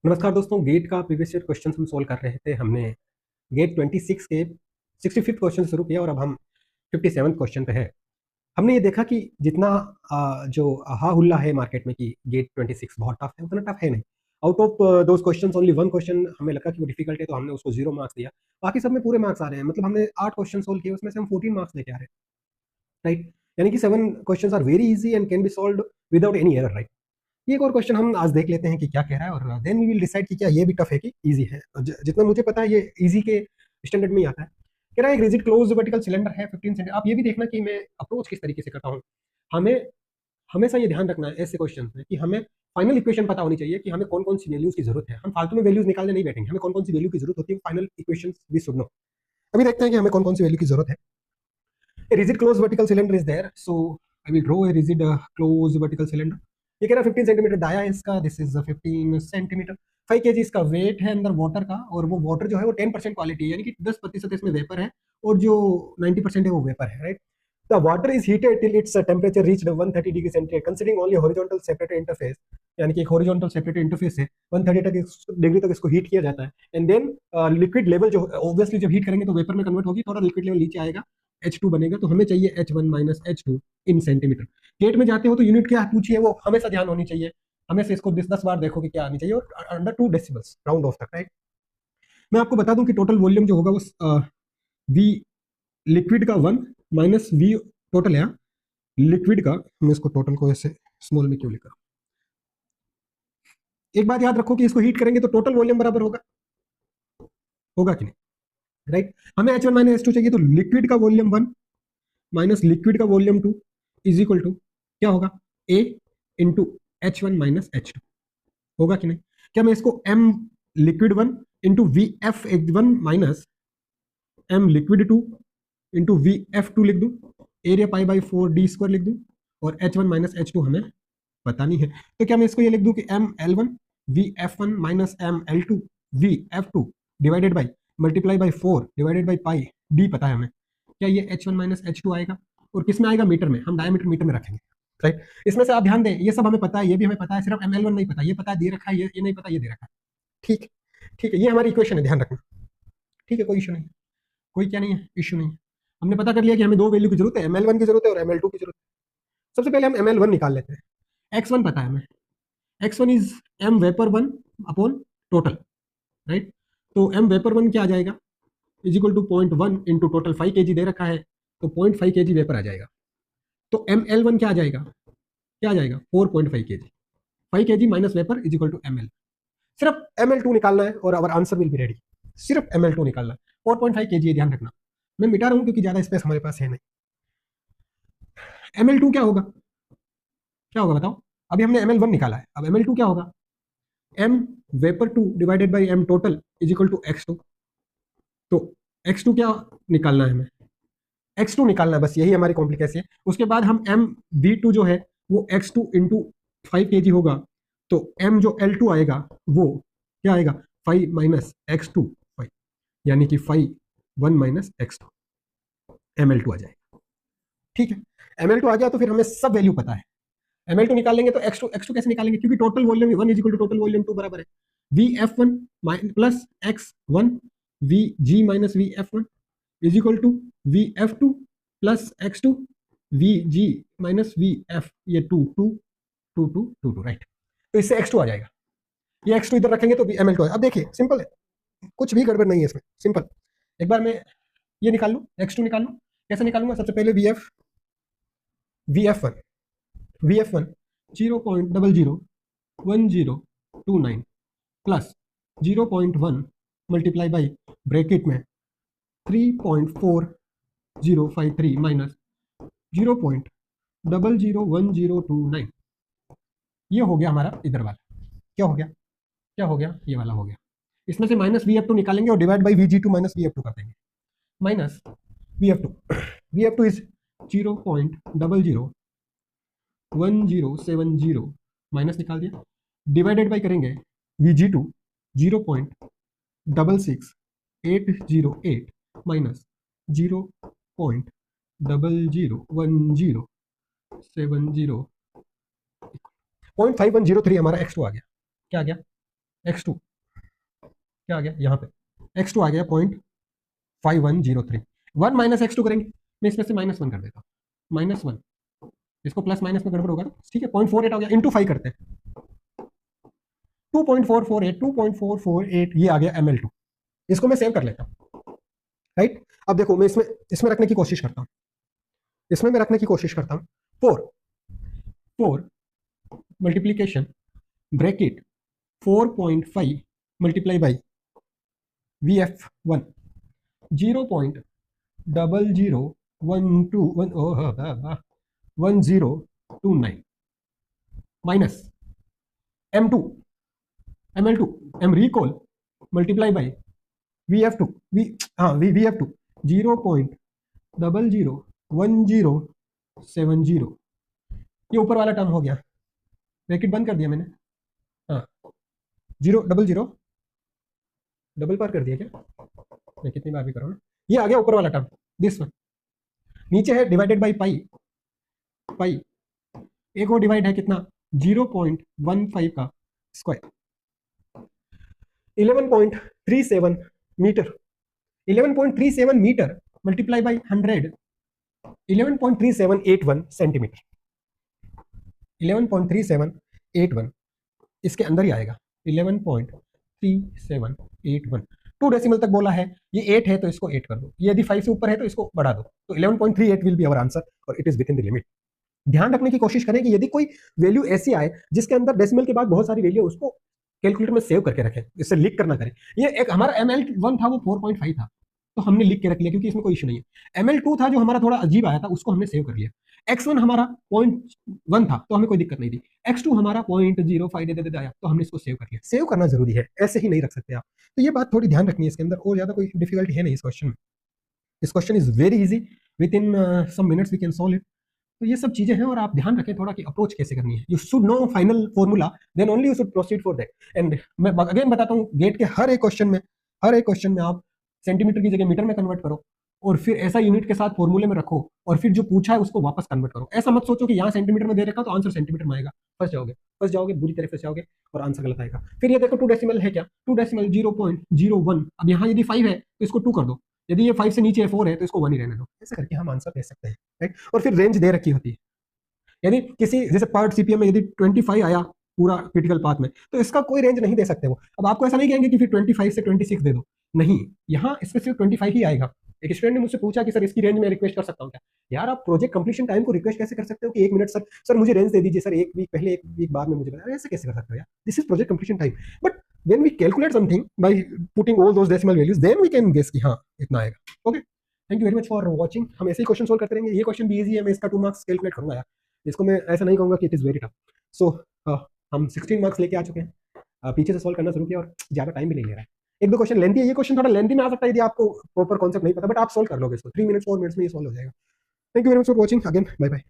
नमस्कार दोस्तों, गेट का प्रीवियस ईयर क्वेश्चन हम सोल्व कर रहे थे। हमने गेट 26 के 65th क्वेश्चन शुरू किया और अब हम 57th क्वेश्चन पे है। हमने ये देखा कि जितना जो हा हुल्ला है मार्केट में कि गेट 26 बहुत टफ है, उतना टफ है नहीं। Out of those question only one question हमें लगा कि वो डिफिकल्ट है, तो हमने उसको 0 मार्क्स दिया। बाकी सब में पूरे मार्क्स आ रहे हैं। मतलब हमने 8 क्वेश्चन सोल्व किए, उसमें से हम 14 मार्क्स लेके आ रहे हैं, राइट। यानी कि 7 question are very easy and can be solve without any error, right. ये एक और क्वेश्चन हम आज देख लेते हैं कि क्या कह रहा है, और देन वी विल डिसाइड कि क्या ये भी टफ है कि इजी है। जितना मुझे पता है ये इजी के स्टैंडर्ड में ही आता है। कह रहा है एक रिजिड क्लोज वर्टिकल सिलेंडर है 15 सेंटीमीटर। आप ये भी देखना कि मैं अप्रोच किस तरीके से करता हूँ। हमें हमेशा ये ध्यान रखना है ऐसे क्वेश्चन में कि हमें फाइनल इक्वेशन पता होनी चाहिए कि हमें कौन कौन सी वैल्यूज की जरूरत है। हम फालतू में वैल्यूज निकालने नहीं बैठेंगे, हमें कौन कौन सी वैल्यू की जरूरत होती है, फाइनल इक्वेशन भी सुन लो। अभी देखते हैं कि हमें कौन कौन सी वैल्यू की जरूरत है। A rigid closed vertical cylinder is there, so I will draw a rigid closed vertical cylinder. ये कह रहा है 15 सेंटीमीटर डाया है इसका, दिस इज 15 सेंटीमीटर। 5 केजी इसका वेट है अंदर वाटर का, और वो वाटर जो है वो 10% क्वालिटी है, यानी कि 10% इसमें वेपर है, और जो 90% है वो वेपर है, right. The water is heated till its temperature reached 130 degree centigrade considering only horizontal separated interface. यानी कि एक हॉरिजॉन्टल सेपरेटेड इंटरफेस है, 130 डिग्री तक इसको हीट किया जाता है। एंड देन लिक्विड लेवल जो ऑब्वियसली जब हीट करेंगे तो वेपर में कन्वर्ट होगी, थोड़ा लिक्विड लेवल नीचे आएगा, H2 बनेगा। तो हमें चाहिए H1 माइनस H2 इन सेंटीमीटर। गेट में जाते हो तो यूनिट क्या पूछिए वो हमेशा ध्यान होनी चाहिए। हमेशा इसको 10 बार देखो कि क्या आनी चाहिए, और अंडर 2 डेसिबल्स राउंड ऑफ तक, राइट। मैं आपको बता दूं कि टोटल वॉल्यूम जो होगा वो वी लिक्विड का 1 माइनस वी टोटल है लिक्विड का। मैं इसको टोटल को ऐसे स्मॉल में क्यों लिखा। एक बात याद रखो कि इसको हीट करेंगे तो टोटल वॉल्यूम बराबर होगा, होगा कि नहीं, राइट। हमें H1 माइनस H2 चाहिए, तो लिक्विड का वॉल्यूम 1 माइनस लिक्विड का वॉल्यूम 2 इज इक्वल टू क्या होगा, A into H1 minus H2। होगा कि नहीं। क्या मैं इसको M liquid 1 into V F 1 minus M liquid 2 into V F 2 लिख दूं, एरिया पाई बाई 4d² लिख दूं, और H1 माइनस H2 हमें पता नहीं है। तो क्या मैं इसको ये लिख दूं कि ML1 VF1 minus ML2 VF2 divided by multiply by 4 divided by pi D पता है हमें। क्या ये H1 माइनस H2 आएगा, और किस में आएगा, मीटर में। हम डायमीटर मीटर में रखेंगे, राइट। इसमें से आप ध्यान दें, ये सब हमें पता है, ये भी हमें पता है, सिर्फ ML1 नहीं पता। ये पता है दे रखा है, ये नहीं पता ये दे रखा है, ठीक। ठीक है, ये हमारी इक्वेशन है, ध्यान रखना। ठीक है, कोई इशू नहीं, कोई क्या नहीं है, इशू नहीं है। हमने पता कर लिया कि हमें दो वैल्यू की जरूरत है, ML1 की जरूरत है और ML2 की जरूरत है। सबसे पहले हम ML1 निकाल लेते हैं। X1 पता है हमें, X1 is M vapour 1 upon total, right. तो M वेपर 1 क्या आ जाएगा, is equal to 0.1 into total 5 kg दे रखा है, तो 0.5 केजी वेपर आ जाएगा। तो ML1 क्या आ जाएगा, क्या आ जाएगा 4.5 KG. 5 KG minus vapour is equal to ML। सिर्फ ML2 निकालना है और our answer will be ready. सिर्फ ML2 निकालना है, 4.5 केजी, ध्यान रखना। मैं मिटा रहा हूं क्योंकि ज्यादा स्पेस हमारे पास है नहीं। ML2 क्या होगा, क्या होगा बताओ। अभी हमने ML1 निकाला है, अब ML2 क्या होगा, M vapour 2 divided by M total is equal to X2। तो X2 क्या निकालना है हमें, X2 निकालना है, बस यही हमारी कॉम्प्लिकेशन है। उसके बाद हम MB2 जो है वो X2 इंटू 5 केजी होगा, तो M जो L2 आएगा वो क्या आएगा, 5 माइनस X2 5, यानी कि 5 1 माइनस X2 ML2 आ जाएगा। ठीक है, ML2 आ गया तो फिर हमें सब वैल्यू पता है। ML2 निकाल लेंगे तो X2 कैसे निकालेंगे, क्योंकि total volume 1 is equal to total volume 2 बराबर है VF1 plus X1 VG minus VF1 is equal to VF2 plus X2 VG minus VF, ये 2 2 2 2 2 2, राइट। तो इससे X2 आ जाएगा, ये X2 इधर रखेंगे तो ML2 अब देखिए सिंपल है, कुछ भी गड़बड़ नहीं है इसमें, सिंपल। एक बार मैं ये निकाल लूँ, X2 निकाल लूँ। कैसे निकालूंगा, सबसे पहले VF1 0.001029 plus 0.1 multiply by bracket में 3.4053 माइनस 0.001029। ये हो गया हमारा इधर वाला, क्या हो गया, क्या हो गया, ये वाला हो गया। इसमें से माइनस VF2 निकालेंगे और divide by VG2 minus VF2 कर देंगे। माइनस VF2 इज 0.001070 माइनस निकाल दिया, डिवाइडेड बाई करेंगे VG2 0.66808 माइनस 0.001070 0.5103 हमारा X2 आ गया। क्या आ गया, x2 क्या आ गया यहाँ पे, x2 आ गया 0.5103। 1 माइनस x2 करेंगे, मैं इसमें से -1 कर देता हूँ, -1, इसको प्लस माइनस में गड़बड़ होगा तो ठीक है, 0.48 हो गया, इंटू 5 करते हैं, 2.448 ये आ गया ml2। इसको मैं सेव कर लेता हूँ, राइट। अब देखो मैं इसमें रखने की कोशिश करता हूँ, इसमें मैं रखने की कोशिश करता हूँ, 4 multiplication bracket 4.5 multiply by VF1 0.00121029 minus M2 ML2 M recall multiply by VF2 VF2 0.001070, ये ऊपर वाला टर्म हो गया, ब्रैकेट बंद कर दिया मैंने, हाँ 000 डबल पार कर दिया क्या, मैं कितनी बार भी कर रहा हूँ ना, ये आ गया ऊपर वाला टर्म, दिस वन, नीचे है डिवाइडेड बाई पाई, एक और डिवाइड है कितना 0.15 का square, 11.37 metre, 11.37 metre multiply by 100, 11.3781 centimetre, 11.3781 इसके अंदर ही आएगा, 11.3781, 2 डेसिमल तक बोला है, ये 8 है तो इसको 8 कर दो, ये यदि 5 से ऊपर है तो इसको बढ़ा दो, तो 11.38 विल बी आवर आंसर और it is with in the limit. ध्यान रखने की कोशिश करें कि यदि कोई वैल्यू ऐसी आए जिसके अंदर डेसिमल के बाद बहुत सारी वैल्यू, उसको कैलकुलेटर में सेव करके रखें, इससे लिख करना करें। ये एक हमारा ML1 था वो 4.5 था तो हमने लिख के रख लिया क्योंकि इसमें कोई इशू नहीं है। ML2 था जो हमारा थोड़ा अजीब आया था उसको हमने सेव कर लिया। X1 हमारा 0.1 था तो हमें कोई दिक्कत नहीं थी। X2 हमारा 0.05 दे आया तो हमने इसको सेव कर लिया। सेव करना जरूरी है, ऐसे ही नहीं रख सकते आप। तो ये बात थोड़ी ध्यान रखनी है इसके अंदर, और ज्यादा कोई डिफिकल्टी है नहीं इस क्वेश्चन में। This question is very easy, with in some minutes we can solve it. तो ये सब चीजें हैं और आप ध्यान रखें थोड़ा कि अप्रोच कैसे करनी है। You should know final formula, then only you should proceed for that. And मैं अगेन बताता हूँ, गेट के हर एक क्वेश्चन में आप सेंटीमीटर की जगह मीटर में कन्वर्ट करो और फिर ऐसा यूनिट के साथ फॉर्मूले में रखो और फिर जो पूछा है उसको वापस कन्वर्ट करो। ऐसा मत सोचो कि यहाँ सेंटीमीटर में दे रखा तो आंसर सेंटीमीटर में आएगा, फंस जाओगे बुरी तरह फंस जाओगे और आंसर गलत आएगा। फिर ये देखो 2 डेसिमल है क्या, 2 डेसिमल 0.01, अब यहाँ यदि 5 है तो इसको 2 कर दो, यदि ये 5 से नीचे 4 है तो इसको 1 ही रहने दो। ऐसे करके हम आंसर दे सकते हैं, राइट। और फिर रेंज दे रखी होती है, यदि किसी जैसे पार्ट सीपीएम में यदि 25 आया पूरा क्रिटिकल पाथ में तो इसका कोई रेंज नहीं दे सकते वो। अब आपको ऐसा नहीं कहेंगे कि फिर 25 से 26 दे दो, नहीं, यहाँ इसमें सिर्फ 25 ही आएगा। एक स्टूडेंट ने मुझसे पूछा कि सर इसकी रेंज में रिक्वेस्ट कर सकता हूँ क्या? यार आप प्रोजेक्ट कंप्लीशन टाइम को रिक्वेस्ट कैसे कर सकते हो कि 1 मिनट सर मुझे रेंज दे दीजिए, सर 1 वीक पहले 1 वीक बाद में मुझे बताया, ऐसे कैसे कर सकते हो यार? This is project completion time. But when we calculate something by putting all those decimal values, then we can guess कि हाँ इतना आएगा। Okay, thank you very much for watching. हम ऐसे ही क्वेश्चन सोल्व करते रहेंगे। ये क्वेश्चन भी इजी है, मैं इसका 2 मार्क्स कैलकुलेट करूंगा यार, इसको मैं ऐसा नहीं कहूंगा कि इट इज वेरी टफ। सो हम 16 मार्क्स लेके आ चुके हैं, पीछे से सॉल्व करना शुरू किया और ज्यादा टाइम भी नहीं ले रहा है। 1-2 क्वेश्चन लेंथी है, ये क्वेश्चन थोड़ा लेंथी में आ सकता है यदि आपको प्रॉपर कॉन्सेप्ट नहीं पता, बट आप सॉल्व कर लोगे इसको 3 मिनट्स 4 मिनट्स में ये सॉल्व हो जाएगा। Thank you very much for watching, again bye bye.